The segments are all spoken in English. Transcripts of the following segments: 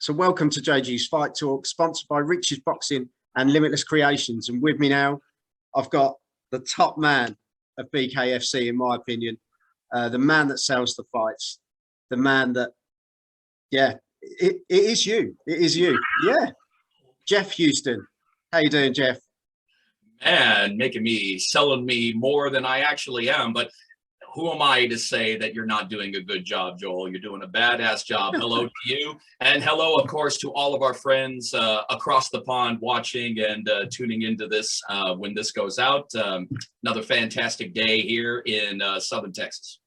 So welcome to JG's Fight Talk, sponsored by Rich's Boxing and Limitless Creations. And with me now, I've got the top man of BKFC, in my opinion, the man that sells the fights, the man that, yeah, it is you. It is you. Yeah. Jeff Houston. How you doing, Jeff? Man, selling me more than I actually am. But who am I to say that you're not doing a good job, Joel? You're doing a badass job. Hello to you. And hello, of course, to all of our friends across the pond watching and tuning into this when this goes out. Another fantastic day here in Southern Texas.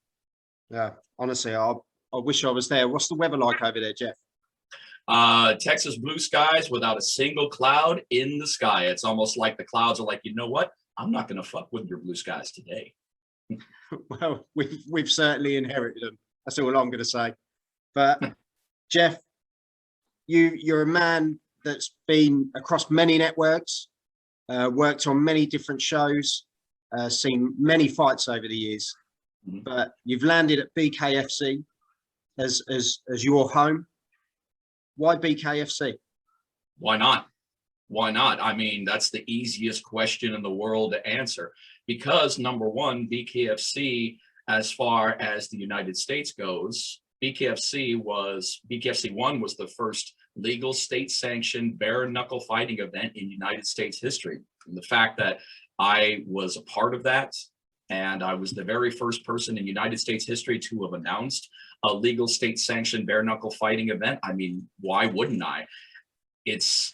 Yeah, honestly, I wish I was there. What's the weather like over there, Jeff? Texas blue skies without a single cloud in the sky. It's almost like the clouds are like, you know what? I'm not going to fuck with your blue skies today. Well, we've certainly inherited them. That's all I'm going to say. But Jeff, you're a man that's been across many networks, worked on many different shows, seen many fights over the years. Mm-hmm. But you've landed at BKFC as your home. Why BKFC? Why not? Why not? I mean, that's the easiest question in the world to answer. Because number one, BKFC, as far as the United States goes, BKFC 1 was the first legal state-sanctioned bare knuckle fighting event in United States history. And the fact that I was a part of that, and I was the very first person in United States history to have announced a legal state-sanctioned bare knuckle fighting event. I mean, why wouldn't I? It's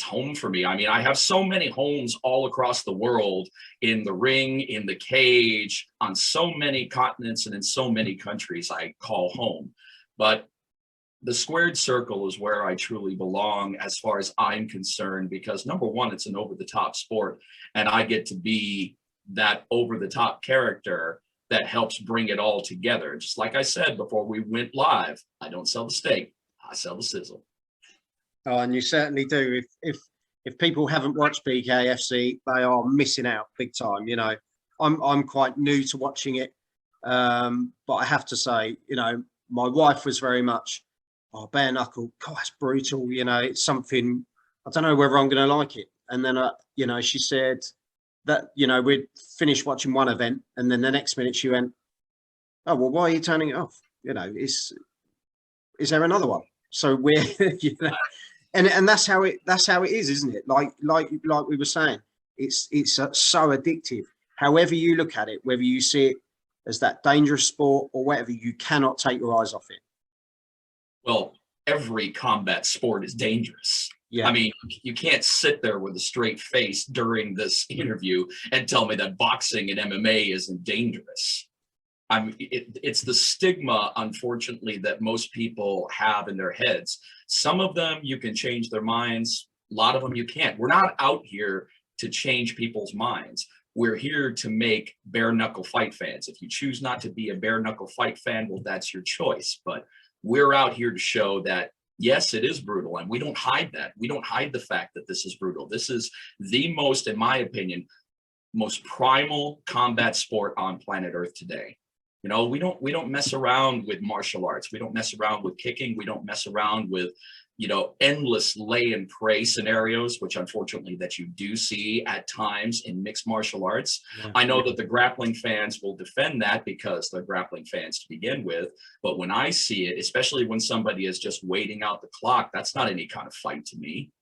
home for me. I mean, I have so many homes all across the world, in the ring, in the cage, on so many continents and in so many countries I call home. But the squared circle is where I truly belong as far as I'm concerned, because number one, it's an over-the-top sport, and I get to be that over-the-top character that helps bring it all together. Just like I said before we went live, I don't sell the steak, I sell the sizzle. Oh, and you certainly do. If people haven't watched BKFC, they are missing out big time. You know, I'm quite new to watching it, but I have to say, you know, my wife was very much, oh, bare knuckle, God, that's brutal. You know, it's something, I don't know whether I'm going to like it. And then, you know, she said that, you know, we'd finished watching one event, and then the next minute she went, oh, well, why are you turning it off? You know, is there another one? So we're, you know. And that's how it is, isn't it? Like we were saying, it's so addictive. However you look at it, whether you see it as that dangerous sport or whatever, you cannot take your eyes off it. Well, every combat sport is dangerous. Yeah. I mean, you can't sit there with a straight face during this interview and tell me that boxing and MMA isn't dangerous. I mean, it's the stigma, unfortunately, that most people have in their heads. Some of them you can change their minds. A lot of them you can't. We're not out here to change people's minds. We're here to make bare knuckle fight fans. If you choose not to be a bare knuckle fight fan, well, that's your choice. But we're out here to show that, yes, it is brutal. And we don't hide that. We don't hide the fact that this is brutal. This is the most, in my opinion, most primal combat sport on planet Earth today. You know, we don't mess around with martial arts. We don't mess around with kicking. We don't mess around with, you know, endless lay and pray scenarios, which unfortunately that you do see at times in mixed martial arts. Yeah. I know that the grappling fans will defend that because they're grappling fans to begin with. But when I see it, especially when somebody is just waiting out the clock, that's not any kind of fight to me.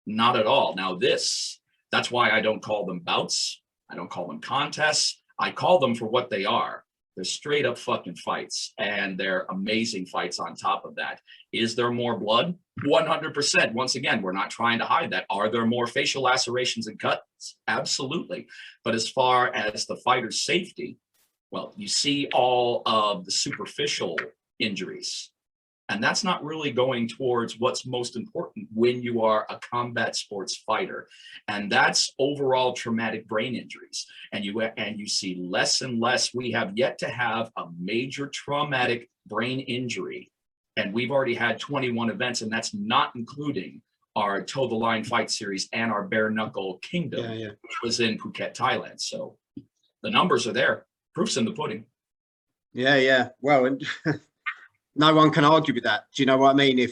Not at all. Now that's why I don't call them bouts. I don't call them contests. I call them for what they are. They're straight up fucking fights, and they're amazing fights on top of that. Is there more blood? 100%. Once again, we're not trying to hide that. Are there more facial lacerations and cuts? Absolutely. But as far as the fighter's safety, well, you see all of the superficial injuries, and that's not really going towards what's most important when you are a combat sports fighter. And that's overall traumatic brain injuries. And you see less and less. We have yet to have a major traumatic brain injury. And we've already had 21 events, and that's not including our Toe the Line fight series and our bare knuckle kingdom, which was in Phuket, Thailand. So the numbers are there. Proof's in the pudding. Yeah. Well, and no one can argue with that. Do you know what I mean?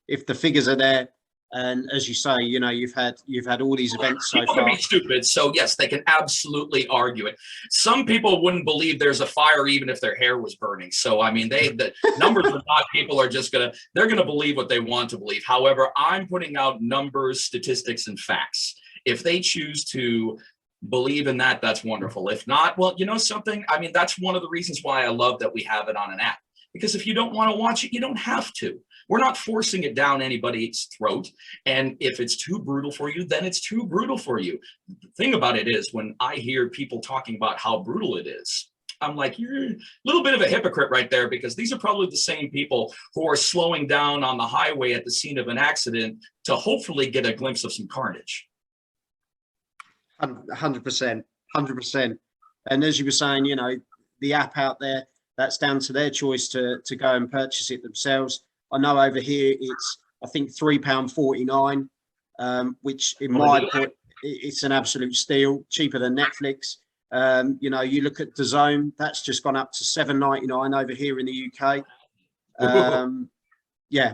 if the figures are there. And as you say, you know, you've had all these events so People far. can be stupid, so yes, they can absolutely argue it. Some people wouldn't believe there's a fire even if their hair was burning. So I mean, the numbers are not. People are just they're gonna believe what they want to believe. However, I'm putting out numbers, statistics, and facts. If they choose to believe in that, that's wonderful. If not, well, you know something. I mean, that's one of the reasons why I love that we have it on an app. Because if you don't want to watch it, you don't have to. We're not forcing it down anybody's throat. And if it's too brutal for you, then it's too brutal for you. The thing about it is, when I hear people talking about how brutal it is, I'm like, you're a little bit of a hypocrite right there, because these are probably the same people who are slowing down on the highway at the scene of an accident to hopefully get a glimpse of some carnage. 100%, 100%. And as you were saying, you know, the app out there, that's down to their choice to go and purchase it themselves. I know over here it's, I think, £3.49, which in my point, it's an absolute steal, cheaper than Netflix. You know, you look at DAZN, that's just gone up to £7.99 over here in the UK. Yeah,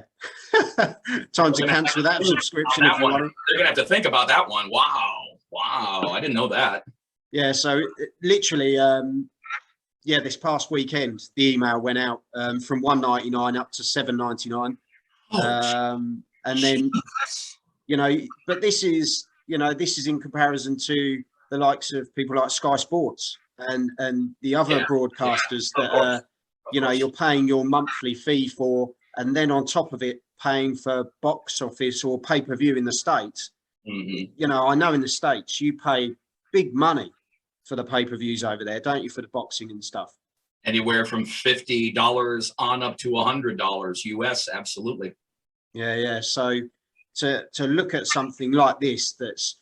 time to cancel that subscription if you want it. They're gonna have to think about that one. Wow, I didn't know that. Yeah, so literally, yeah, this past weekend, the email went out from £1.99 up to £7.99. And then, you know, but this is, you know, this is in comparison to the likes of people like Sky Sports and the other broadcasters that are, you know, you're paying your monthly fee for, and then on top of it, paying for box office or pay-per-view in the States. You know, I know in the States, you pay big money for the pay-per-views over there, don't you, for the boxing and stuff? Anywhere from $50 on up to $100 US, absolutely. Yeah. So to look at something like this that's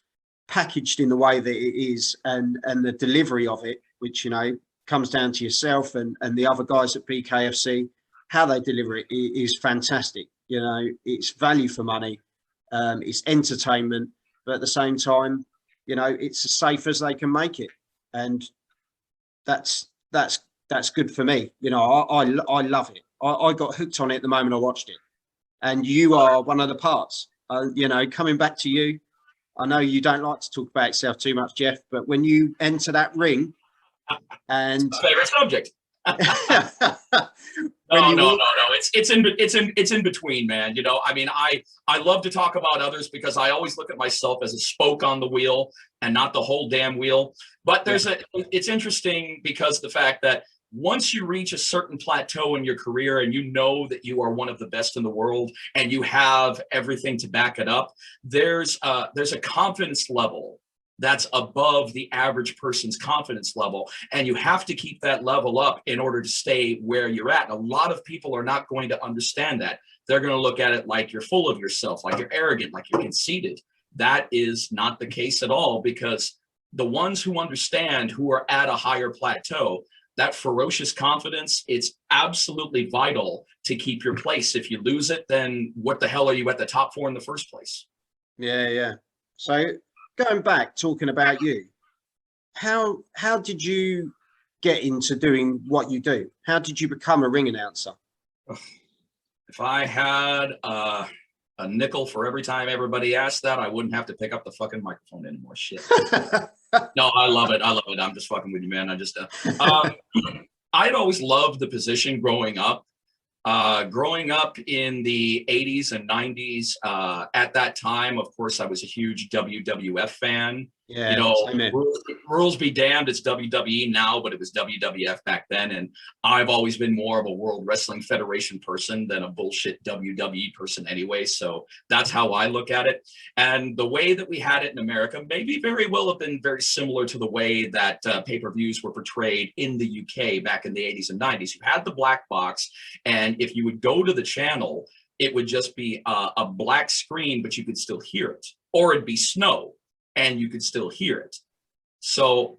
packaged in the way that it is, and the delivery of it, which, you know, comes down to yourself and the other guys at BKFC, how they deliver it is fantastic. You know, it's value for money, it's entertainment, but at the same time, you know, it's as safe as they can make it. And that's good for me. You know, I love it. I got hooked on it the moment I watched it. And you are one of the parts. You know, coming back to you, I know you don't like to talk about yourself too much, Jeff, but when you enter that ring, and favorite subject. No. It's in between, man. You know, I mean, I love to talk about others because I always look at myself as a spoke on the wheel and not the whole damn wheel. But it's interesting because the fact that once you reach a certain plateau in your career and you know that you are one of the best in the world and you have everything to back it up, there's a confidence level that's above the average person's confidence level. And you have to keep that level up in order to stay where you're at. And a lot of people are not going to understand that. They're going to look at it like you're full of yourself, like you're arrogant, like you're conceited. That is not the case at all, because the ones who understand, who are at a higher plateau, that ferocious confidence, it's absolutely vital to keep your place. If you lose it, then what the hell are you at the top for in the first place? Yeah. So going back, talking about you, how did you get into doing what you do? How did you become a ring announcer? If I had a nickel for every time everybody asked that, I wouldn't have to pick up the fucking microphone anymore. Shit. No, I love it. I'm just fucking with you, man. I'd always loved the position growing up. Growing up in the 80s and 90s, at that time, of course, I was a huge WWF fan. Yeah, you know, rules be damned, it's WWE now, but it was WWF back then. And I've always been more of a World Wrestling Federation person than a bullshit WWE person anyway. So that's how I look at it. And the way that we had it in America maybe very well have been very similar to the way that pay-per-views were portrayed in the UK back in the 80s and 90s. You had the black box, and if you would go to the channel, it would just be a black screen, but you could still hear it. Or it'd be snow, and you could still hear it. So,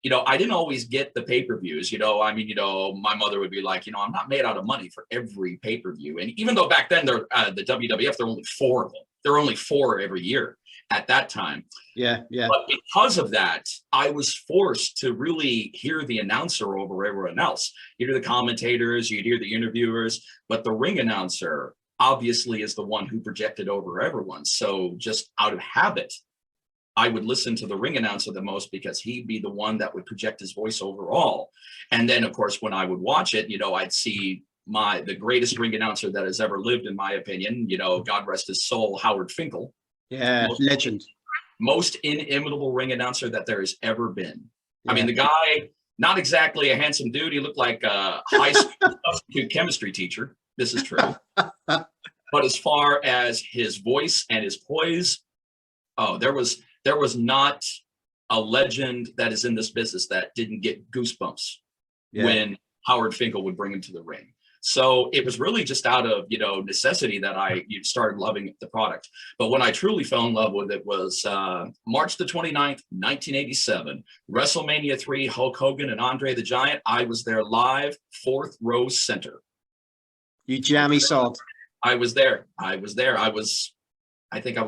you know, I didn't always get the pay-per-views. You know, I mean, you know, my mother would be like, you know, I'm not made out of money for every pay-per-view. And even though back then, the WWF, there are only 4 of them. There are only 4 every year at that time. Yeah. But because of that, I was forced to really hear the announcer over everyone else. You'd hear the commentators, you'd hear the interviewers, but the ring announcer, obviously is the one who projected over everyone. So just out of habit, I would listen to the ring announcer the most because he'd be the one that would project his voice overall. And then, of course, when I would watch it, I'd see the greatest ring announcer that has ever lived, in my opinion, God rest his soul, Howard Finkel. Yeah, legend. Most inimitable ring announcer that there has ever been. Yeah. I mean, the guy, not exactly a handsome dude. He looked like a high school substitute chemistry teacher. This is true. But as far as his voice and his poise, there was not a legend that is in this business that didn't get goosebumps when Howard Finkel would bring him to the ring. So it was really just out of, necessity that I started loving the product. But when I truly fell in love with it was March the 29th, 1987, WrestleMania 3, Hulk Hogan and Andre the Giant. I was there live, 4th row center. You jammy sod. I was there. I think I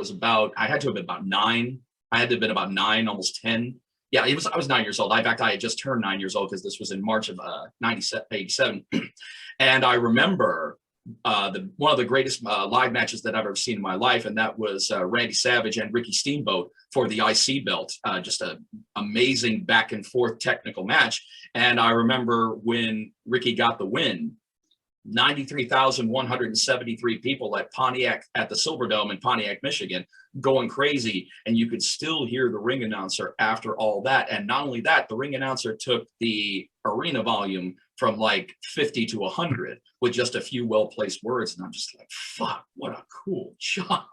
had to have been about 9. I had to have been about 9, almost 10. Yeah, I was 9 years old. I had just turned 9 years old because this was in March of 87. And I remember one of the greatest live matches that I've ever seen in my life, and that was Randy Savage and Ricky Steamboat for the IC belt. Just an amazing back and forth technical match. And I remember when Ricky got the win, 93,173 people at the Silverdome in Pontiac, Michigan, going crazy. And you could still hear the ring announcer after all that. And not only that, the ring announcer took the arena volume from like 50 to 100 with just a few well-placed words. And I'm just like, fuck, what a cool job.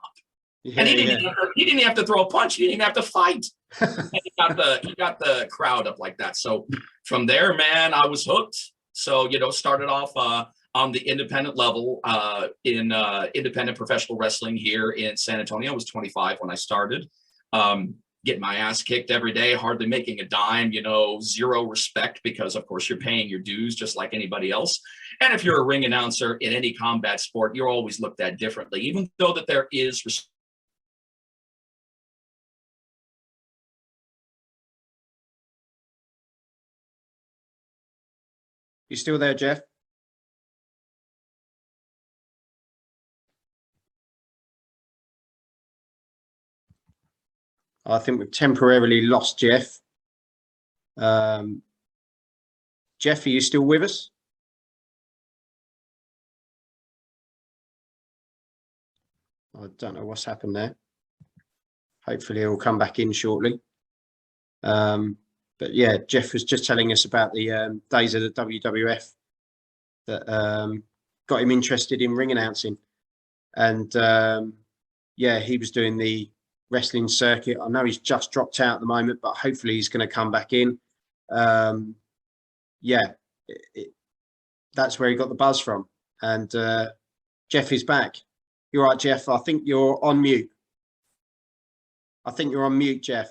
Yeah, and he didn't have to throw a punch. He didn't even have to fight. And he got the crowd up like that. So from there, man, I was hooked. So, started off on the independent level in independent professional wrestling here in San Antonio. I was 25 when I started, getting my ass kicked every day, hardly making a dime, zero respect because, of course, you're paying your dues just like anybody else. And if you're a ring announcer in any combat sport, you're always looked at differently, even though that there is respect. You still there, Jeff? I think we've temporarily lost Jeff. Jeff, are you still with us? I don't know what's happened there. Hopefully he'll come back in shortly. But yeah, Jeff was just telling us about the days of the WWF that got him interested in ring announcing. And yeah, he was doing the wrestling circuit. I know he's just dropped out at the moment, but hopefully he's going to come back in. Yeah, that's where he got the buzz from. And Jeff is back. You're right, Jeff. I think you're on mute. Jeff.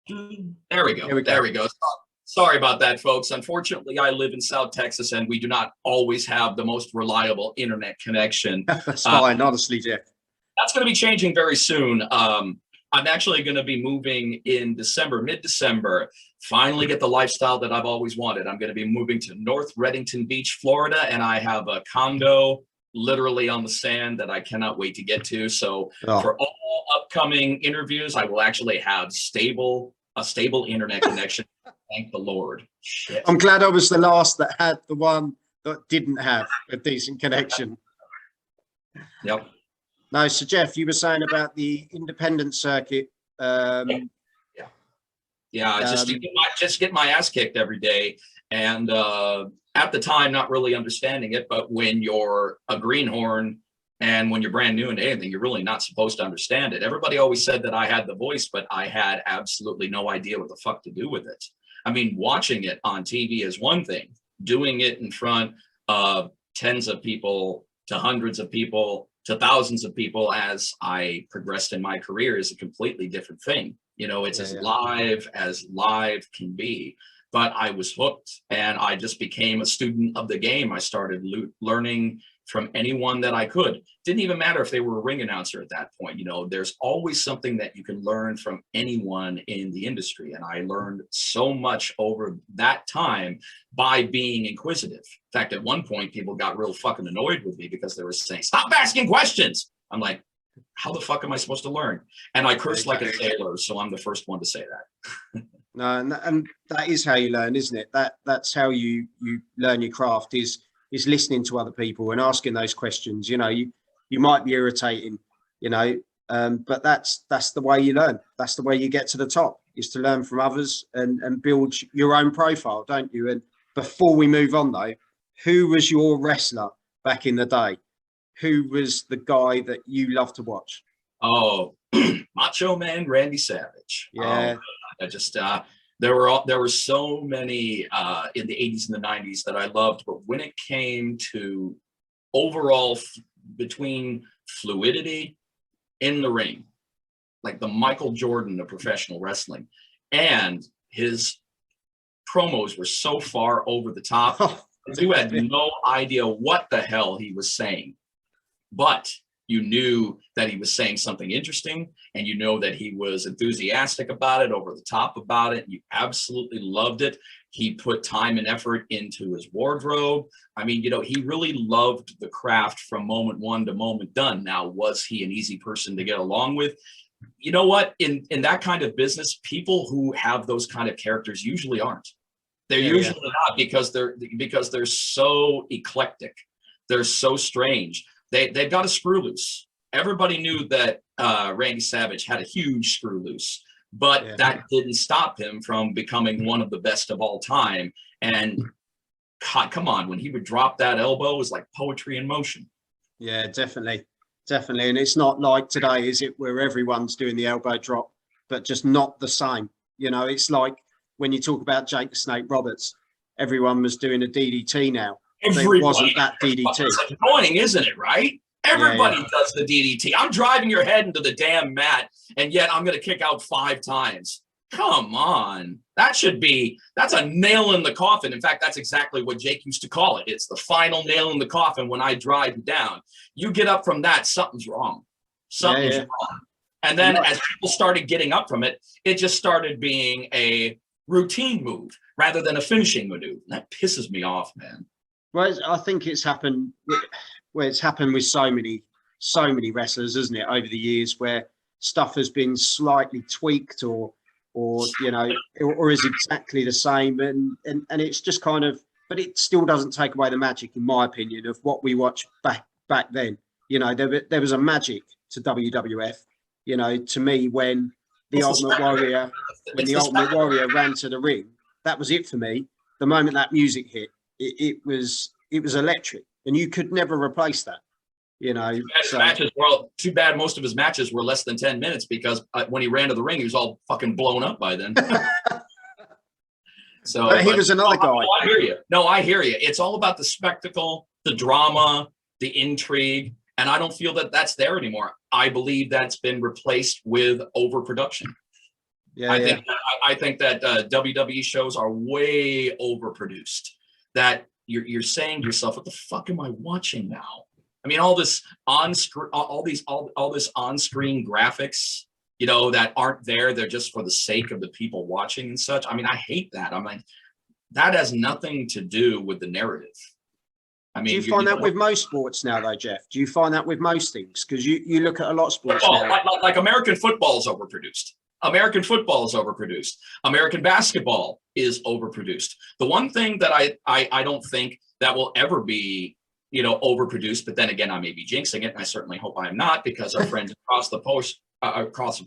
There we go. There we go. Sorry about that, folks. Unfortunately, I live in South Texas, and we do not always have the most reliable internet connection. That's fine, honestly, Jeff. That's going to be changing very soon. I'm actually going to be moving in December, mid-December, finally get the lifestyle that I've always wanted. I'm going to be moving to North Reddington Beach, Florida, and I have a condo literally on the sand that I cannot wait to get to. So for all upcoming interviews, I will actually have a stable internet connection. Thank the Lord. Shit. I'm glad I was the last that had the one that didn't have a decent connection. Yep. No, so Jeff, you were saying about the independent circuit. Just get my ass kicked every day. And at the time, not really understanding it, but when you're a greenhorn and when you're brand new into anything, you're really not supposed to understand it. Everybody always said that I had the voice, but I had absolutely no idea what the fuck to do with it. I mean, watching it on TV is one thing. Doing it in front of tens of people to hundreds of people to thousands of people as I progressed in my career is a completely different thing. It's as live can be. But I was hooked, and I just became a student of the game. I started learning from anyone that I could. Didn't even matter if they were a ring announcer at that point. You know, there's always something that you can learn from anyone in the industry. And I learned so much over that time by being inquisitive. In fact, at one point, people got real fucking annoyed with me because they were saying, stop asking questions. I'm like, how the fuck am I supposed to learn? And I curse like a sailor, so I'm the first one to say that. No, and that is how you learn, isn't it? That's how you learn your craft is listening to other people and asking those questions. You know, you might be irritating, you know, but that's the way you learn. That's the way you get to the top, is to learn from others and build your own profile, don't you? And before we move on though, who was your wrestler back in the day? Who was the guy that you loved to watch? Oh, Macho Man Randy Savage. Yeah. I just there were so many in the 80s and the 90s that I loved, but when it came to overall between fluidity in the ring, like the Michael Jordan of professional wrestling, and his promos were so far over the top, you had no idea what the hell he was saying. But you knew that he was saying something interesting, and you know that he was enthusiastic about it, over the top about it. You absolutely loved it. He put time and effort into his wardrobe. I mean, you know, he really loved the craft from moment one to moment done. Now, was he an easy person to get along with? You know what? In that kind of business, people who have those kind of characters usually aren't. They're usually not, because they're so eclectic. They're so strange. They've got a screw loose. Everybody knew that Randy Savage had a huge screw loose, but that didn't stop him from becoming one of the best of all time. And God, come on, when he would drop that elbow, it was like poetry in motion. Yeah, definitely. And it's not like today, is it, where everyone's doing the elbow drop, but just not the same. You know, it's like when you talk about Jake the Snake Roberts, everyone was doing a DDT now. It wasn't that DDT. It's annoying, isn't it, right? Everybody does the DDT. I'm driving your head into the damn mat, and yet I'm going to kick out 5 times. Come on. That's a nail in the coffin. In fact, that's exactly what Jake used to call it. It's the final nail in the coffin when I drive you down. You get up from that, something's wrong. Something's wrong. And then as people started getting up from it, it just started being a routine move rather than a finishing maneuver. And that pisses me off, man. Well, I think it's happened with so many wrestlers, isn't it, over the years, where stuff has been slightly tweaked or you know, or is exactly the same, and it's just kind of, but it still doesn't take away the magic, in my opinion, of what we watched back then. You know, there was a magic to WWF. You know, to me, when the Ultimate Warrior ran to the ring, that was it for me. The moment that music hit, it was electric, and you could never replace that. You know, too bad most of his matches were less than 10 minutes, because when he ran to the ring, he was all fucking blown up by then. But he was another guy. I hear you. No, I hear you. It's all about the spectacle, the drama, the intrigue, and I don't feel that that's there anymore. I believe that's been replaced with overproduction. I think that WWE shows are way overproduced. That you're saying to yourself, what the fuck am I watching now? I mean, all this on-screen, all this on-screen graphics, you know, that aren't there. They're just for the sake of the people watching and such. I mean, I hate that. I'm like, that has nothing to do with the narrative. I mean, do you find that with most sports now, though, Jeff? Do you find that with most things? Because you look at a lot of sports now. Like American football is overproduced. American football is overproduced. American basketball is overproduced. The one thing that I don't think that will ever be, you know, overproduced, but then again, I may be jinxing it, and I certainly hope I'm not, because our friends across the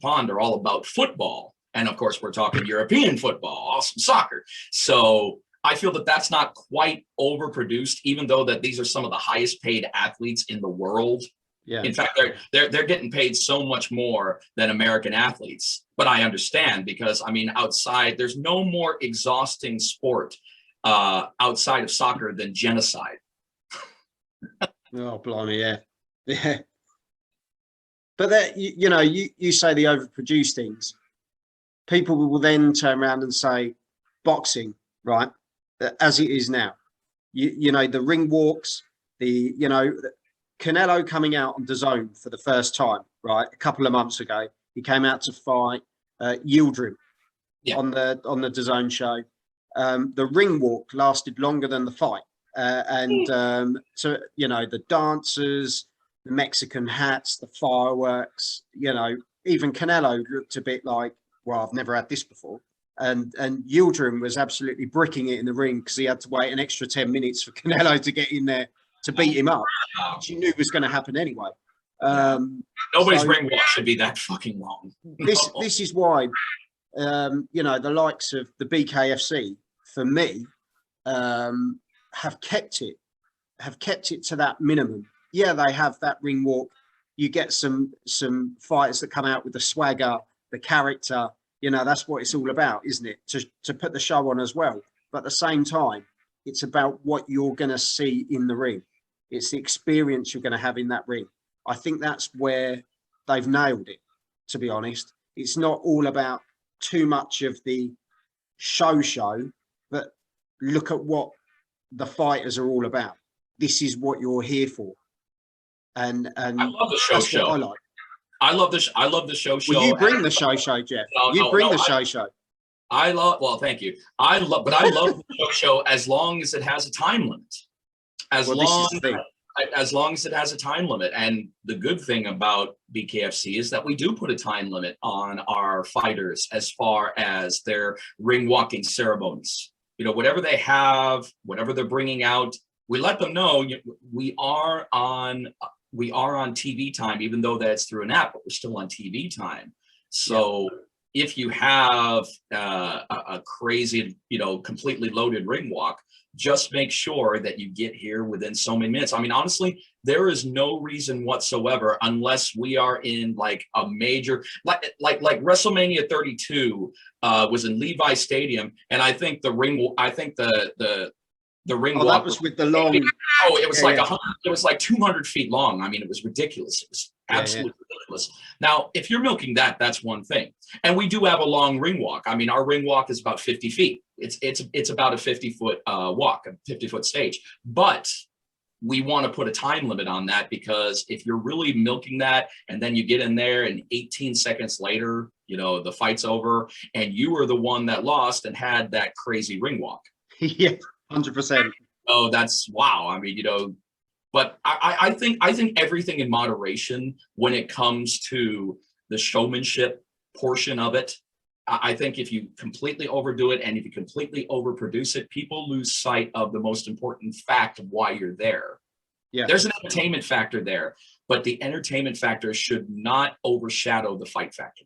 pond are all about football. And of course, we're talking European football, awesome soccer. So I feel that that's not quite overproduced, even though that these are some of the highest paid athletes in the world. Yeah. In fact, they're getting paid so much more than American athletes. But I understand, because I mean, outside, there's no more exhausting sport outside of soccer than genocide. Oh, blimey, yeah. But that, you know, you say the overproduced things. People will then turn around and say, boxing, right, as it is now. You know, the ring walks, Canelo coming out on DAZN for the first time, right? A couple of months ago, he came out to fight Yildirim on the DAZN show. The ring walk lasted longer than the fight, so the dancers, the Mexican hats, the fireworks. Even Canelo looked a bit like, well, I've never had this before. And Yildirim was absolutely bricking it in the ring because he had to wait an extra 10 minutes for Canelo to get in there to beat him up, which you knew was going to happen anyway. Nobody's ring walk should be that fucking long. This is why, the likes of the BKFC, for me, have kept it to that minimum. Yeah, they have that ring walk. You get some fighters that come out with the swagger, the character. That's what it's all about, isn't it? To put the show on as well. But at the same time, it's about what you're going to see in the ring. It's the experience you're going to have in that ring. I think that's where they've nailed it, to be honest. It's not all about too much of the show, but look at what the fighters are all about. This is what you're here for. And I love the show. I like. I love the show. Well, you bring the show, Jeff. Well, thank you. I love the show as long as it has a time limit. As long as it has a time limit. And the good thing about BKFC is that we do put a time limit on our fighters as far as their ring walking ceremonies. Whatever they have, whatever they're bringing out, we let them know we are on TV time, even though that's through an app, but we're still on TV time. So if you have a crazy, completely loaded ring walk, just make sure that you get here within so many minutes. I mean, honestly, there is no reason whatsoever, unless we are in like a major, like WrestleMania 32 was in Levi Stadium, and I think the ring walk that was with the long. It was it was like 200 feet long. I mean, it was ridiculous. It was absolutely ridiculous. Now, if you're milking that, that's one thing. And we do have a long ring walk. I mean, our ring walk is about 50 feet. It's about a 50-foot walk, a 50-foot stage. But we want to put a time limit on that, because if you're really milking that and then you get in there and 18 seconds later, the fight's over and you were the one that lost and had that crazy ring walk. Yeah. 100%. Oh, that's wow. I mean, but I think everything in moderation when it comes to the showmanship portion of it. I think if you completely overdo it and if you completely overproduce it, people lose sight of the most important fact of why you're there. Yeah. There's an entertainment factor there, but the entertainment factor should not overshadow the fight factor.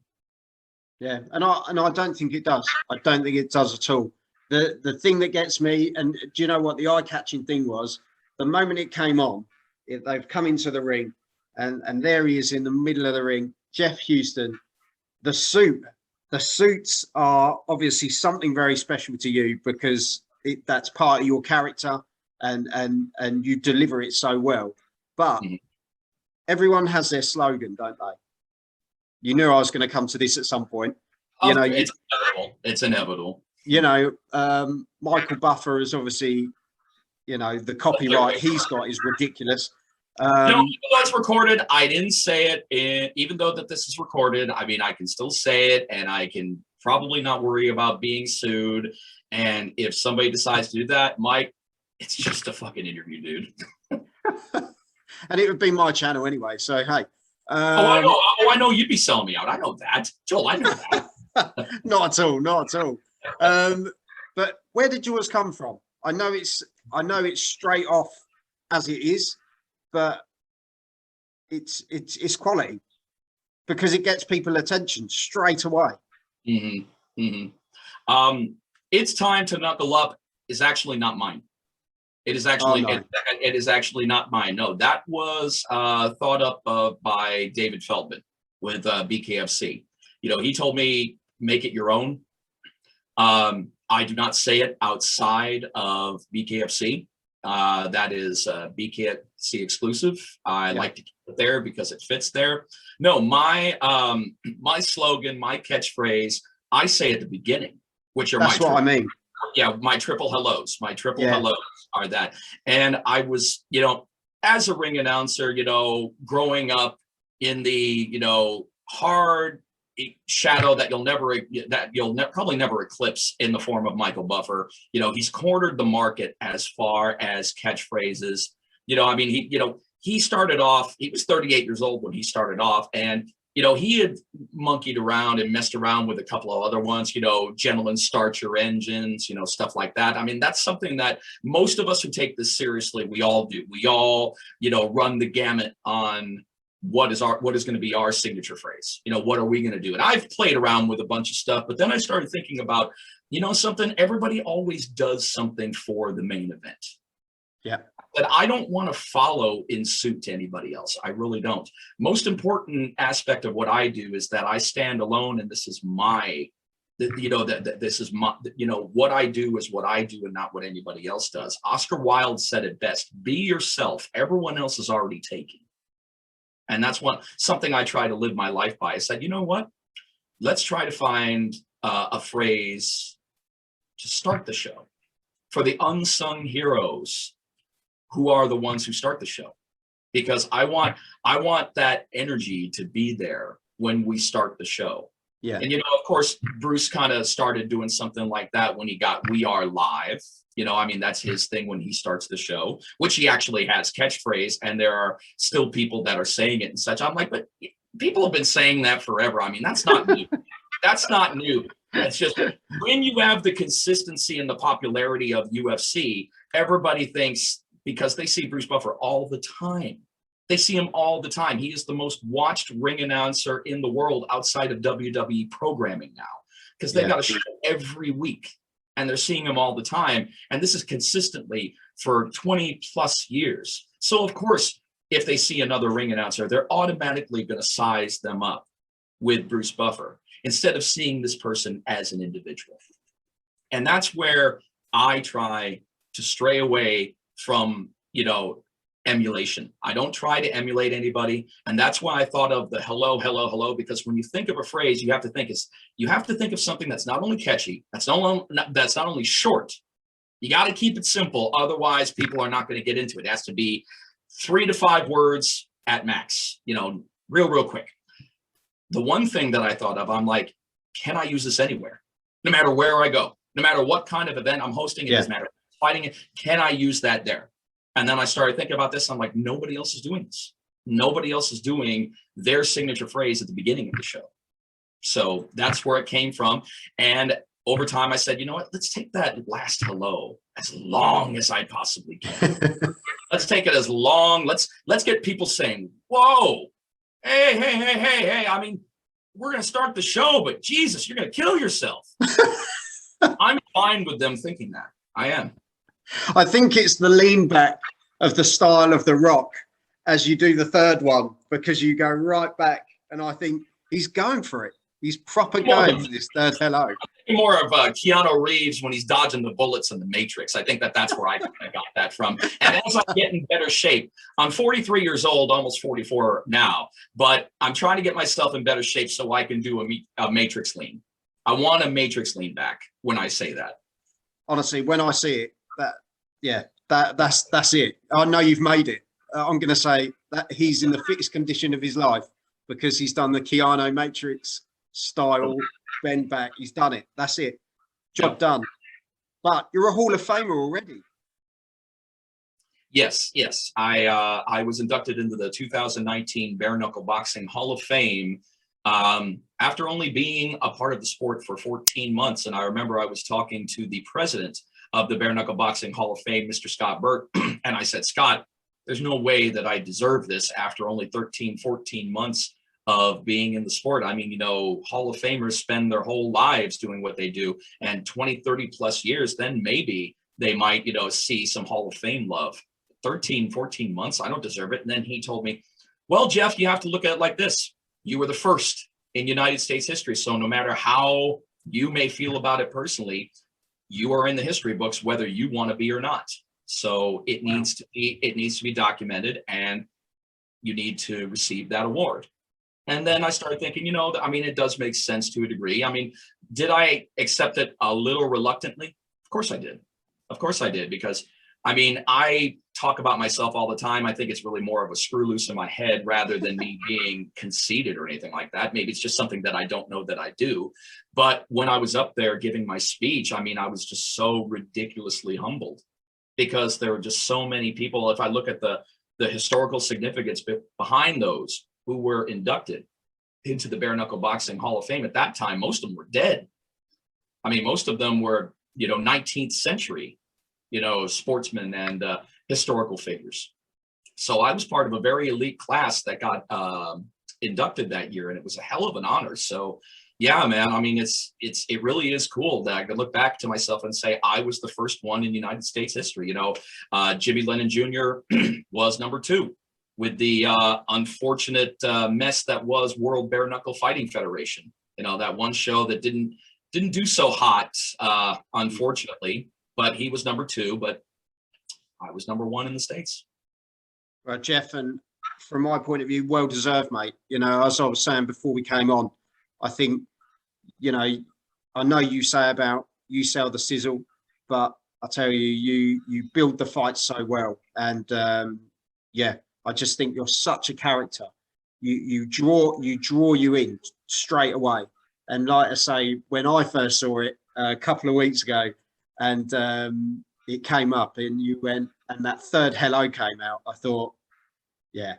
Yeah, and I don't think it does. I don't think it does at all. The thing that gets me, and do you know what the eye-catching thing was? The moment it came on, they've come into the ring, and there he is in the middle of the ring, Jeff Houston. The suits are obviously something very special to you, because that's part of your character, and you deliver it so well. But everyone has their slogan, don't they? You knew I was going to come to this at some point. It's inevitable. It's inevitable. Michael Buffer is obviously, the copyright he's got is ridiculous. Even though it's recorded, I didn't say it. Even though that this is recorded, I mean, I can still say it, and I can probably not worry about being sued. And if somebody decides to do that, Mike, it's just a fucking interview, dude. And it would be my channel anyway. So hey. I know you'd be selling me out. I know that, Joel. I know that. Not at all. But where did yours come from? I know it's straight off as it is, but it's quality, because it gets people attention straight away. It's time to knuckle up is actually not mine. It is actually it is actually not mine. No, that was thought up by David Feldman with BKFC. He told me make it your own. I do not say it outside of BKFC. That is BKFC exclusive. I like to keep it there because it fits there. No, my slogan, my catchphrase, I say at the beginning, which are that's what I mean. Yeah, my triple hellos. My triple hellos are that. And I was, as a ring announcer, growing up in the, hard shadow that you'll probably never eclipse in the form of Michael Buffer. He's cornered the market as far as catchphrases. He started off, he was 38 years old when he started off, and he had monkeyed around and messed around with a couple of other ones, gentlemen, start your engines, stuff like that. I mean, that's something that most of us who take this seriously, we all do. We all, run the gamut on what is going to be our signature phrase. What are we going to do? And I've played around with a bunch of stuff, but then I started thinking about, something, everybody always does something for the main event. Yeah. But I don't want to follow in suit to anybody else. I really don't. Most important aspect of what I do is that I stand alone, and this is my, this is my, what I do is what I do and not what anybody else does. Oscar Wilde said it best: be yourself. Everyone else is already taken. And that's something I try to live my life by. I said, you know what? Let's try to find a phrase to start the show for the unsung heroes who are the ones who start the show, because I want that energy to be there when we start the show. Yeah. And, of course, Bruce kind of started doing something like that when he got We Are Live. That's his thing when he starts the show, which he actually has catchphrase, and there are still people that are saying it and such. I'm like, but people have been saying that forever. That's not new. That's not new. It's just when you have the consistency and the popularity of UFC, everybody thinks, because they see Bruce Buffer all the time. They see him all the time. He is the most watched ring announcer in the world outside of WWE programming now, because they've got a show every week and they're seeing him all the time. And this is consistently for 20 plus years. So of course, if they see another ring announcer, they're automatically going to size them up with Bruce Buffer instead of seeing this person as an individual. And that's where I try to stray away from, emulation. I don't try to emulate anybody. And that's why I thought of the hello, hello, hello, because when you think of a phrase, you have to think of something that's not only catchy, that's not only short. You got to keep it simple. Otherwise, people are not going to get into it. It has to be 3 to 5 words at max, real quick. The one thing that I thought of, I'm like, can I use this anywhere? No matter where I go, no matter what kind of event I'm hosting, it doesn't matter. Fighting it, can I use that there? And then I started thinking about this. I'm like, nobody else is doing this. Nobody else is doing their signature phrase at the beginning of the show. So that's where it came from. And over time, I said, you know what? Let's take that last hello as long as I possibly can. Let's take it as long. Let's get people saying, whoa, hey. We're going to start the show, but Jesus, you're going to kill yourself. I'm fine with them thinking that. I am. I think it's the lean back of the style of The Rock as you do the third one, because you go right back, and I think he's going for it. He's proper going for this third hello. More of Keanu Reeves when he's dodging the bullets in The Matrix. I think that's where I got that from. And as I get in better shape, I'm 43 years old, almost 44 now, but I'm trying to get myself in better shape so I can do a Matrix lean. I want a Matrix lean back when I say that. Honestly, when I see it, that's it. I know you've made it. I'm going to say that he's in the fittest condition of his life because he's done the Keanu Matrix style bend back. He's done it. That's it. Job done. But you're a Hall of Famer already. Yes. I was inducted into the 2019 Bare Knuckle Boxing Hall of Fame after only being a part of the sport for 14 months. And I remember I was talking to the president of the Bare Knuckle Boxing Hall of Fame, Mr. Scott Burt, and I said, Scott, there's no way that I deserve this after only 13, 14 months of being in the sport. Hall of Famers spend their whole lives doing what they do, and 20, 30 plus years, then maybe they might, see some Hall of Fame love. 13, 14 months, I don't deserve it. And then he told me, well, Jeff, you have to look at it like this. You were the first in United States history. So no matter how you may feel about it personally, you are in the history books, whether you want to be or not. So it needs to be documented, and you need to receive that award. And then I started thinking, it does make sense to a degree. Did I accept it a little reluctantly? Of course I did. Because I talk about myself all the time. I think it's really more of a screw loose in my head rather than me being conceited or anything like that. Maybe it's just something that I don't know that I do. But when I was up there giving my speech, I mean, I was just so ridiculously humbled because there were just so many people. If I look at the historical significance behind those who were inducted into the Bare Knuckle Boxing Hall of Fame at that time, most of them were dead. I mean, most of them were, 19th century, sportsmen and historical figures. So I was part of a very elite class that got inducted that year, and it was a hell of an honor. So yeah, man, I mean, it really is cool that I can look back to myself and say I was the first one in United States history. Jimmy Lennon Jr. was number 2 with the unfortunate mess that was World Bare Knuckle Fighting Federation. That one show that didn't do so hot, unfortunately, but he was number 2, but I was number 1 in the States. Right, Jeff, and from my point of view, well deserved, mate. As I was saying before we came on, I think, I know you say about you sell the sizzle, but I tell you, you build the fight so well. And yeah, I just think you're such a character. You draw you in straight away. And like I say, when I first saw it a couple of weeks ago, and it came up, and you went, and that third hello came out, I thought, yeah,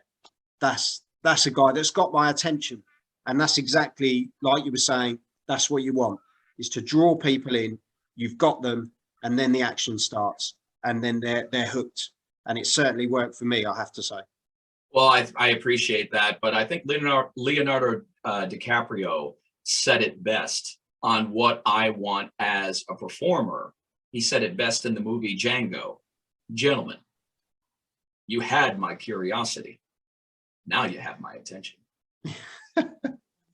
that's a guy that's got my attention. And that's exactly like you were saying, that's what you want, is to draw people in. You've got them, and then the action starts, and then they're hooked. And it certainly worked for me, I have to say. Well, I appreciate that, but I think Leonardo DiCaprio said it best on what I want as a performer. He said it best in the movie Django. Gentlemen, you had my curiosity. Now you have my attention.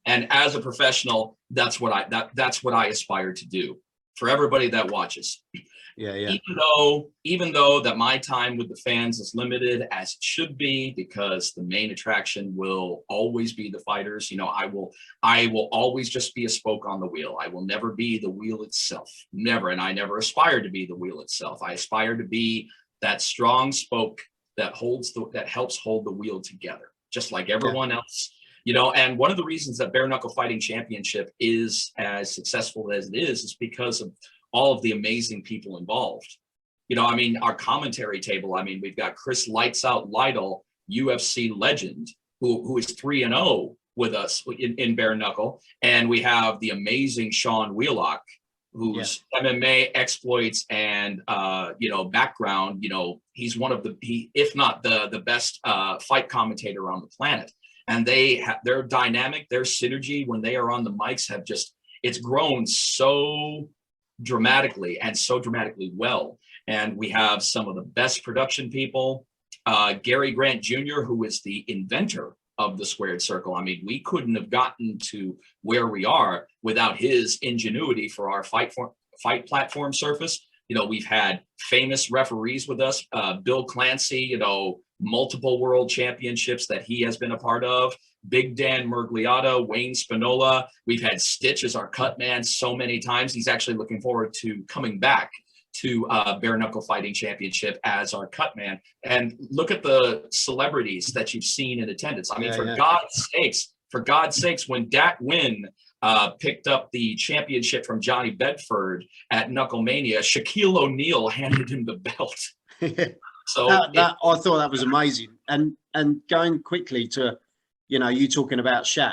And as a professional, that's what I aspire to do for everybody that watches. Yeah. Even though that my time with the fans is limited, as it should be, because the main attraction will always be the fighters. I will always just be a spoke on the wheel. I will never be the wheel itself. Never. And I never aspire to be the wheel itself. I aspire to be that strong spoke that helps hold the wheel together, just like everyone else. And one of the reasons that Bare Knuckle Fighting Championship is as successful as it is because of all of the amazing people involved. Our commentary table, we've got Chris Lights Out Lytle, UFC legend, who is 3-0 with us in Bare Knuckle. And we have the amazing Sean Wheelock, whose MMA exploits and, background, he's one of if not the best fight commentator on the planet. And their dynamic, their synergy when they are on the mics it's grown so dramatically and so dramatically well. And we have some of the best production people. Gary Grant Jr., who is the inventor of the squared circle. We couldn't have gotten to where we are without his ingenuity for our fight platform surface. We've had famous referees with us, Bill Clancy, multiple world championships that he has been a part of, Big Dan Murgliata, Wayne Spinola. We've had Stitch as our cut man so many times. He's actually looking forward to coming back to Bare Knuckle Fighting Championship as our cut man. And look at the celebrities that you've seen in attendance. For God's sakes, when Dat Wynn picked up the championship from Johnny Bedford at Knucklemania, Shaquille O'Neal handed him the belt. So I thought that was amazing. And going quickly to, you talking about Shaq,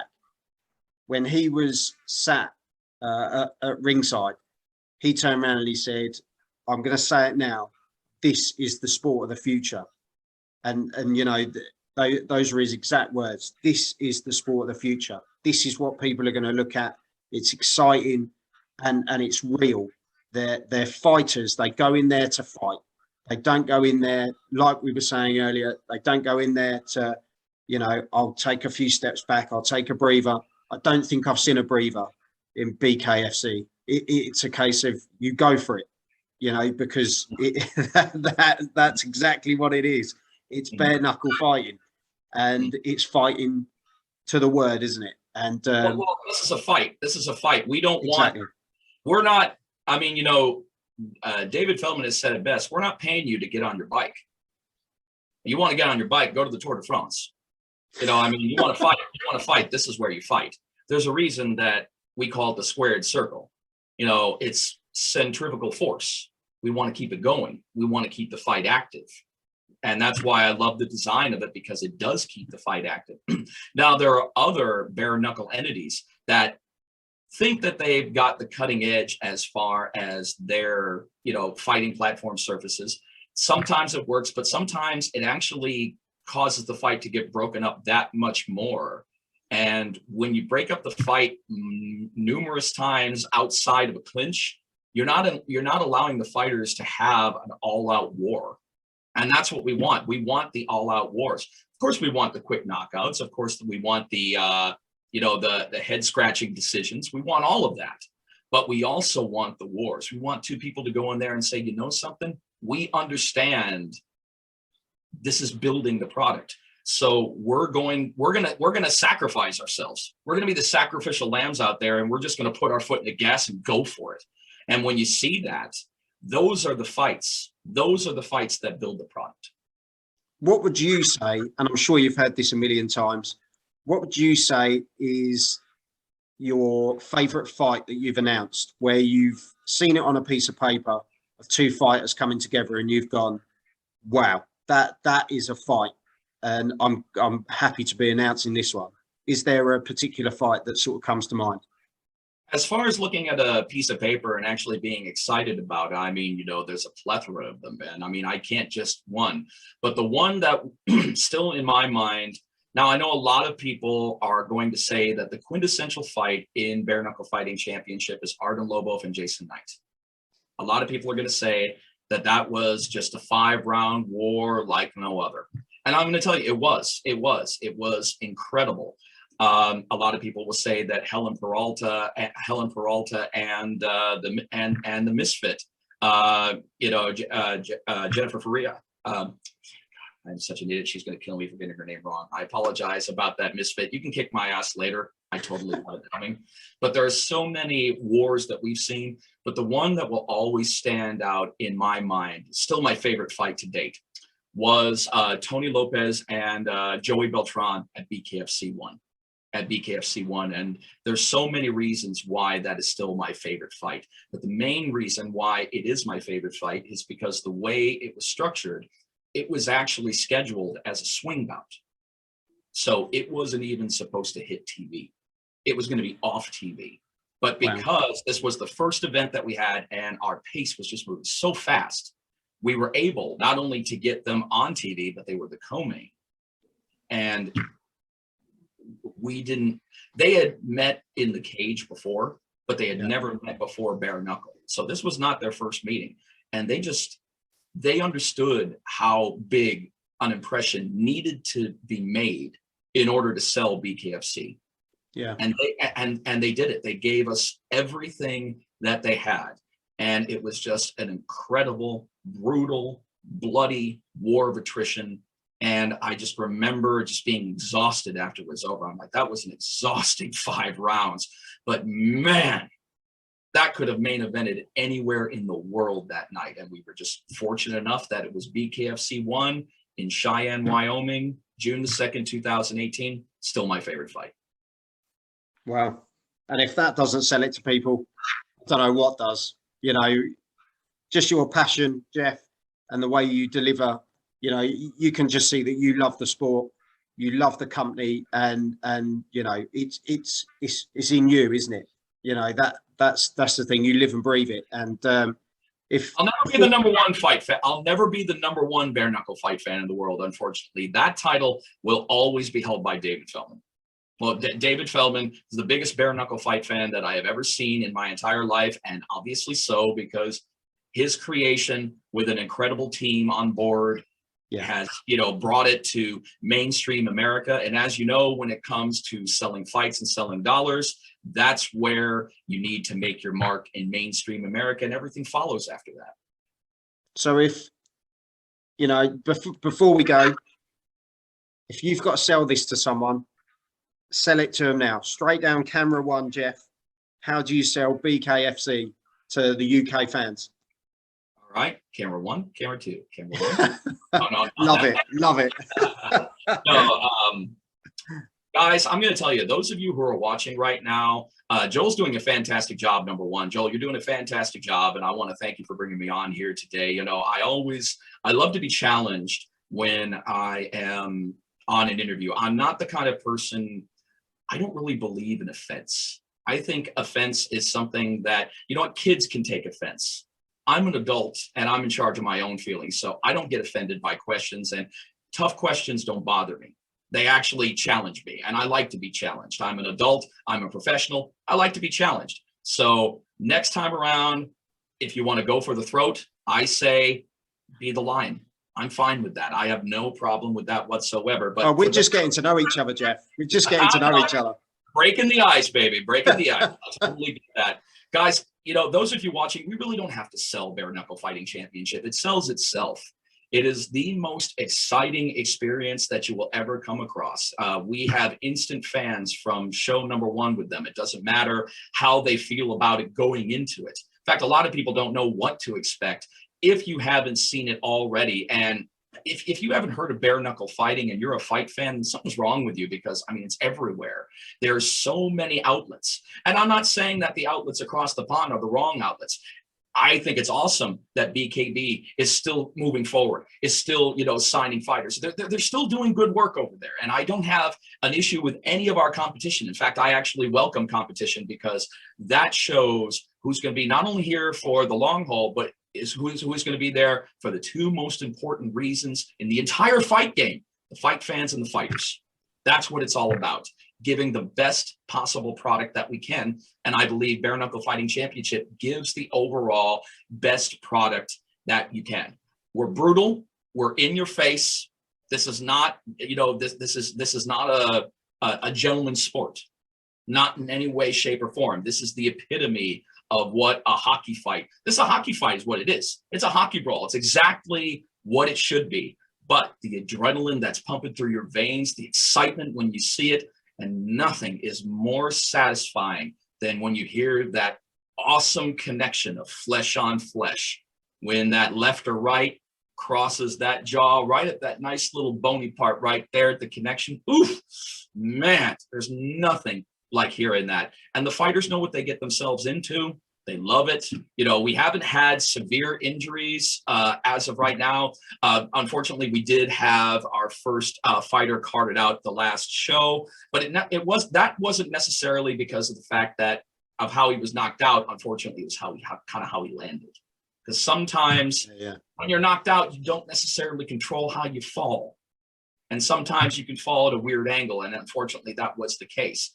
when he was sat at ringside, he turned around and he said, I'm going to say it now, this is the sport of the future. And those were his exact words. This is the sport of the future. This is what people are going to look at. It's exciting and it's real. They're fighters. They go in there to fight. They don't go in there, like we were saying earlier, they don't go in there to, I'll take a few steps back. I'll take a breather. I don't think I've seen a breather in BKFC. It's a case of you go for it, because that's exactly what it is. It's bare knuckle fighting, and it's fighting to the word, isn't it? And well, this is a fight. This is a fight. We don't we're not, David Feldman has said it best. We're not paying you to get on your bike. You want to get on your bike, go to the Tour de France. You know, I mean, you want to fight, this is where you fight. There's a reason that we call it the squared circle. You know, it's centrifugal force. We want to keep it going. We want to keep the fight active. And that's why I love the design of it, because it does keep the fight active. Now, there are other bare knuckle entities that think that they've got the cutting edge as far as their, you know, fighting platform surfaces. Sometimes it works, but sometimes it actually causes the fight to get broken up that much more. And when you break up the fight numerous times outside of a clinch, you're not allowing the fighters to have an all-out war. And that's what we want. We want the all-out wars. Of course, we want the quick knockouts. Of course, we want the the head-scratching decisions. We want all of that. But we also want the wars. We want two people to go in there and say, you know something? We understand this is building the product. So we're gonna sacrifice ourselves. We're gonna be the sacrificial lambs out there, and we're just gonna put our foot in the gas and go for it. And when you see that, those are the fights. Those are the fights that build the product. What would you say, and I'm sure you've heard this a million times, what would you say is your favorite fight that you've announced, where you've seen it on a piece of paper of two fighters coming together and you've gone, wow, that is a fight, and I'm happy to be announcing this one? Is there a particular fight that sort of comes to mind? As far as looking at a piece of paper and actually being excited about it, I mean, you know, there's a plethora of them, Ben. I mean, I can't just one, but the one that still in my mind, now I know a lot of people are going to say that the quintessential fight in bare knuckle fighting championship is Artem Lobov and Jason Knight. A lot of people are going to say that that was just a 5-round war like no other. And I'm going to tell you, it was incredible. A lot of people will say that Helen Peralta and the Misfit, Jennifer Faria. I'm such an idiot. She's going to kill me for getting her name wrong. I apologize about that, Misfit. You can kick my ass later. I totally had it coming. But there are so many wars that we've seen. But the one that will always stand out in my mind, still my favorite fight to date, was Tony Lopez and Joey Beltran at BKFC 1. And there's so many reasons why that is still my favorite fight. But the main reason why it is my favorite fight is because the way it was structured, it was actually scheduled as a swing bout. So it wasn't even supposed to hit TV. It was going to be off TV. But because this was the first event that we had and our pace was just moving so fast, we were able not only to get them on TV, but they were the co-main. And they had met in the cage before, but they had never met before bare knuckle. So this was not their first meeting. And they understood how big an impression needed to be made in order to sell BKFC. Yeah. And they did it. They gave us everything that they had. And it was just an incredible, brutal, bloody war of attrition. And I just remember just being exhausted after it was over. I'm like, that was an exhausting 5 rounds. But man, that could have main evented anywhere in the world that night. And we were just fortunate enough that it was BKFC 1 in Cheyenne, Wyoming, June the 2nd, 2018. Still my favorite fight. Wow. And if that doesn't sell it to people, I don't know what does. You know, just your passion, Jeff, and the way you deliver, you know, you can just see that you love the sport, you love the company, and you know, it's in you, isn't it? You know, that's the thing. You live and breathe it. And if I'll never be the #1 fight fan, I'll never be the #1 bare knuckle fight fan in the world. Unfortunately, that title will always be held by David Feldman. Well, David Feldman is the biggest bare knuckle fight fan that I have ever seen in my entire life, and obviously so, because his creation with an incredible team on board has, you know, brought it to mainstream America. And as you know, when it comes to selling fights and selling dollars, that's where you need to make your mark in mainstream America, and everything follows after that. So if, you know, before we go, if you've got to sell this to someone, sell it to them now. Straight down camera one, Jeff. How do you sell BKFC to the UK fans? All All right, camera one, camera two, camera one. Oh, no, Love it, love it. No, guys, I'm going to tell you, those of you who are watching right now, Joel's doing a fantastic job, number one. Joel, you're doing a fantastic job, and I want to thank you for bringing me on here today. You know, I love to be challenged when I am on an interview. I'm not the kind of person, I don't really believe in offense. I think offense is something that, you know what, kids can take offense. I'm an adult, and I'm in charge of my own feelings, so I don't get offended by questions, and tough questions don't bother me. They actually challenge me, and I like to be challenged. I'm an adult, I'm a professional, I like to be challenged. So next time around, if you want to go for the throat, I say be the lion. I'm fine with that. I have no problem with that whatsoever. But we're just getting to know each other, Jeff. We're just getting to know each other. Breaking the ice, baby. Breaking the ice. I'll totally do that. Guys, you know, those of you watching, we really don't have to sell Bare Knuckle Fighting Championship. It sells itself. It is the most exciting experience that you will ever come across. We have instant fans from show number one with them. It doesn't matter how they feel about it going into it. In fact, a lot of people don't know what to expect if you haven't seen it already. And if you haven't heard of bare knuckle fighting and you're a fight fan, something's wrong with you, because I mean, it's everywhere. There's so many outlets. And I'm not saying that the outlets across the pond are the wrong outlets. I think it's awesome that BKB is still moving forward, is still, you know, signing fighters. They're still doing good work over there. And I don't have an issue with any of our competition. In fact, I actually welcome competition, because that shows who's going to be not only here for the long haul, but who's going to be there for the two most important reasons in the entire fight game: the fight fans and the fighters. That's what it's all about, giving the best possible product that we can. And I believe Bare Knuckle Fighting Championship gives the overall best product that you can. We're brutal. We're in your face. This is not, you know, this is not a gentleman's sport, not in any way, shape, or form. This is the epitome of what a hockey fight. A hockey fight is what it is. It's a hockey brawl. It's exactly what it should be. But the adrenaline that's pumping through your veins, the excitement when you see it, and nothing is more satisfying than when you hear that awesome connection of flesh on flesh, when that left or right crosses that jaw right at that nice little bony part right there at the connection. Oof, man, there's nothing like hearing that. And the fighters know what they get themselves into. They love it. You know, we haven't had severe injuries as of right now. Unfortunately, we did have our first fighter carted out the last show, but that wasn't necessarily because of the fact that of how he was knocked out. Unfortunately, it was how he landed. Because sometimes when you're knocked out, you don't necessarily control how you fall, and sometimes you can fall at a weird angle. And unfortunately, that was the case.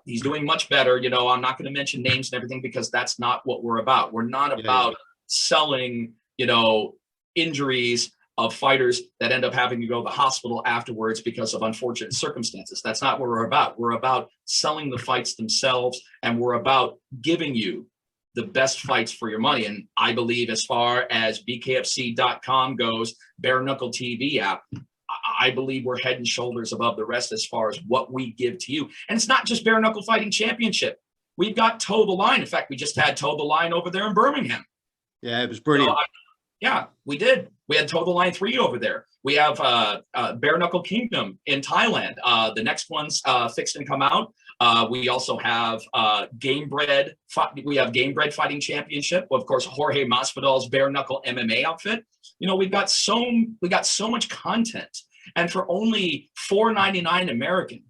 He's doing much better. You know, I'm not going to mention names and everything, because that's not what we're about. We're not about selling, you know, injuries of fighters that end up having to go to the hospital afterwards because of unfortunate circumstances. That's not what we're about. We're about selling the fights themselves, and we're about giving you the best fights for your money. And I believe, as far as BKFC.com goes, Bare Knuckle TV app, I believe we're head and shoulders above the rest as far as what we give to you. And it's not just Bare Knuckle Fighting Championship. We've got Toe the Line. In fact, we just had Toe the Line over there in Birmingham. Yeah, it was brilliant. So, yeah, we did. We had Toe the Line 3 over there. We have Bare Knuckle Kingdom in Thailand. The next one's fixed and come out. We also have Game Bred. We have Game Bred Fighting Championship. Of course, Jorge Masvidal's Bare Knuckle MMA outfit. You know, we got so much content, and for only $4.99 American,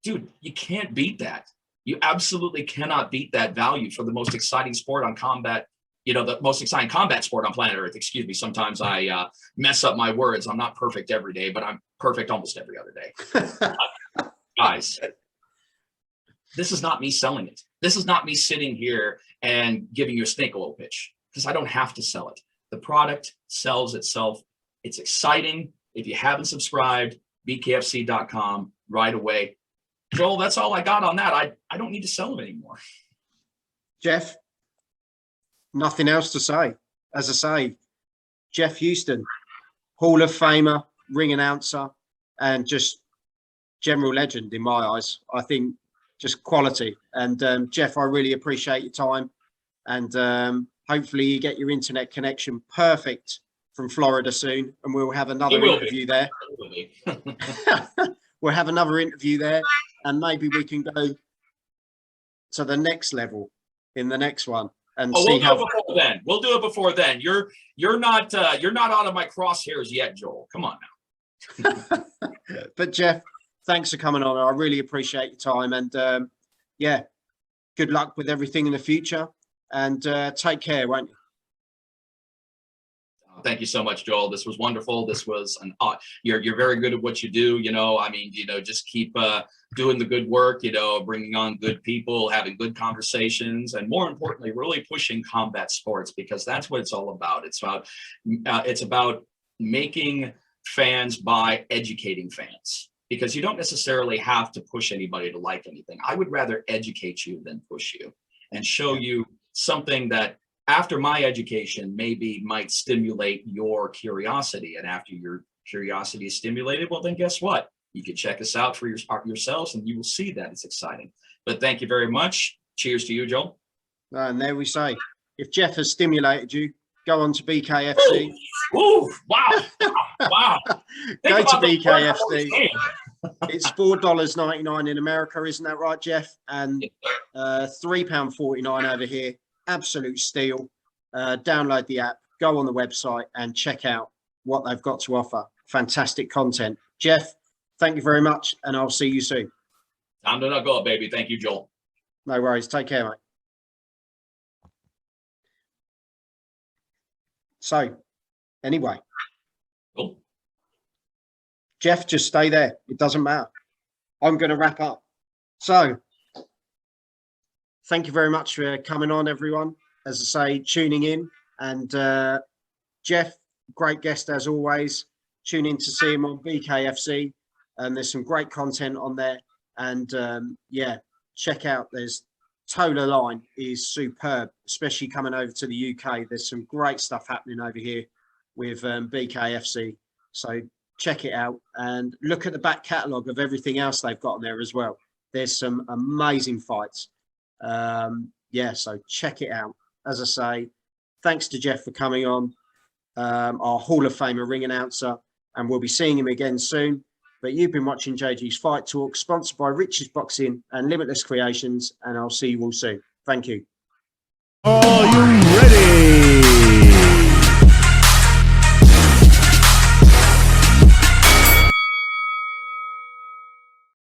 dude, you can't beat that. You absolutely cannot beat that value for the most exciting sport on combat. You know, the most exciting combat sport on planet Earth. Excuse me. Sometimes I mess up my words. I'm not perfect every day, but I'm perfect almost every other day. Guys, this is not me selling it. This is not me sitting here and giving you a snake oil pitch, because I don't have to sell it. The product sells itself. It's exciting. If you haven't subscribed, BKFC.com right away. Joel, that's all I got on that. I don't need to sell it anymore. Jeff, nothing else to say. As I say, Jeff Houston, Hall of Famer, ring announcer, and just general legend in my eyes. I think just quality. And Jeff, I really appreciate your time, and Hopefully you get your internet connection perfect from Florida soon, and we'll have another interview there. We'll have another interview there, and maybe we can go to the next level in the next one and see how. Before then, we'll do it before then. You're not out of my crosshairs yet, Joel. Come on now. But Jeff, thanks for coming on. I really appreciate your time, and yeah, good luck with everything in the future, and take care, won't you? Thank you so much, Joel. This was wonderful. This was you're very good at what you do. I mean, just keep doing the good work, bringing on good people, having good conversations, and more importantly, really pushing combat sports, because that's what it's all about. It's about making fans by educating fans, because you don't necessarily have to push anybody to like anything. I would rather educate you than push you and show you something that, after my education, maybe might stimulate your curiosity. And after your curiosity is stimulated, well, then guess what? You can check us out for yourselves, and you will see that it's exciting. But thank you very much. Cheers to you, Joel. And there we say, if Jeff has stimulated you, go on to BKFC. Ooh, wow. Wow. Go to BKFC. It's $4.99 in America, isn't that right, Jeff? And £3.49 over here. Absolute steal. Download the app, go on the website, and check out what they've got to offer. Fantastic content. Jeff, thank you very much, and I'll see you soon. Time to knuckle up, baby. Thank you, Joel. No worries. Take care, mate. So, anyway, cool. Jeff, just stay there. It doesn't matter. I'm going to wrap up. So, thank you very much for coming on, everyone. As I say, tuning in. And Jeff, great guest as always. Tune in to see him on BKFC. And there's some great content on there. And yeah, check out. There's Tola Line is superb, especially coming over to the UK. There's some great stuff happening over here with BKFC. So check it out and look at the back catalogue of everything else they've got on there as well. There's some amazing fights. Yeah, so check it out. As I say, thanks to Jeff for coming on, our Hall of Famer ring announcer, and we'll be seeing him again soon. But you've been watching JG's Fight Talk, sponsored by Rich's Boxing and Limitless Creations, and I'll see you all soon. Thank you. Are you ready?